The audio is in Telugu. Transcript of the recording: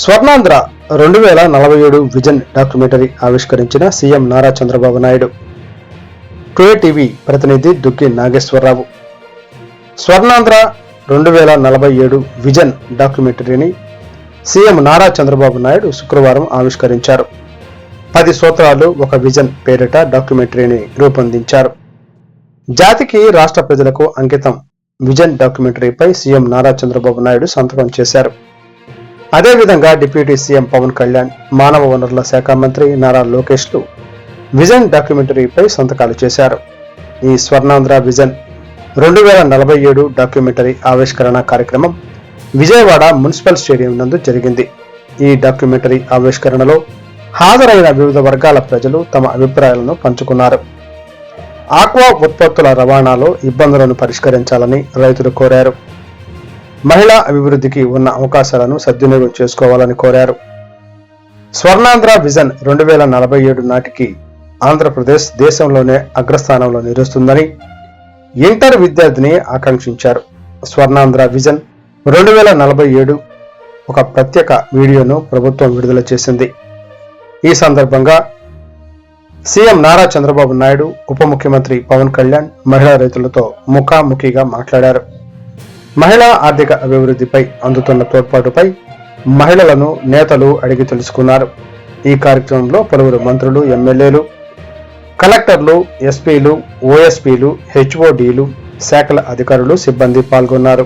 స్వర్ణాంధ్ర 2047 విజన్ డాక్యుమెంటరీ ఆవిష్కరించిన CM Nara Chandrababu Naidu. Today TV ప్రతినిధి దుగ్గి నాగేశ్వరరావు. స్వర్ణాంధ్ర 2047 విజన్ డాక్యుమెంటరీని సీఎం నారా చంద్రబాబు నాయుడు శుక్రవారం ఆవిష్కరించారు. 10 సూత్రాలు ఒక విజన్ పేరిట డాక్యుమెంటరీని రూపొందించారు. జాతికి రాష్ట్ర ప్రజలకు అంకితం విజన్ డాక్యుమెంటరీపై సీఎం నారా చంద్రబాబు నాయుడు సంతకం చేశారు. అదేవిధంగా డిప్యూటీ సీఎం పవన్ కళ్యాణ్, మానవ వనరుల శాఖ మంత్రి నారా లోకేష్లు విజన్ డాక్యుమెంటరీపై సంతకాలు చేశారు. ఈ స్వర్ణాంధ్ర విజన్ 2047 డాక్యుమెంటరీ ఆవిష్కరణ కార్యక్రమం విజయవాడ మున్సిపల్ స్టేడియం నందు జరిగింది. ఈ డాక్యుమెంటరీ ఆవిష్కరణలో హాజరైన వివిధ వర్గాల ప్రజలు తమ అభిప్రాయాలను పంచుకున్నారు. ఆక్వా ఉత్పత్తుల రవాణాలో ఇబ్బందులను పరిష్కరించాలని రైతులు కోరారు. మహిళా అభివృద్ధికి ఉన్న అవకాశాలను సద్వినియోగం చేసుకోవాలని కోరారు. స్వర్ణాంధ్ర విజన్ 2047 నాటికి ఆంధ్రప్రదేశ్ దేశంలోనే అగ్రస్థానంలో నిలుస్తుందని ఇంటర్ విద్యార్థిని ఆకాంక్షించారు. స్వర్ణాంధ్ర విజన్ 2047 ఒక ప్రత్యేక వీడియోను ప్రభుత్వం విడుదల చేసింది. ఈ సందర్భంగా సీఎం నారా చంద్రబాబు నాయుడు, ఉప ముఖ్యమంత్రి పవన్ కళ్యాణ్ మహిళా రైతులతో ముఖాముఖిగా మాట్లాడారు. మహిళా ఆర్థిక అభివృద్ధిపై అందుతున్న తోడ్పాటుపై మహిళలను నేతలు అడిగి తెలుసుకున్నారు. ఈ కార్యక్రమంలో పలువురు మంత్రులు, ఎమ్మెల్యేలు, కలెక్టర్లు, ఎస్పీలు, ఓఎస్పీలు, హెచ్ఓడీలు, శాఖల అధికారులు, సిబ్బంది పాల్గొన్నారు.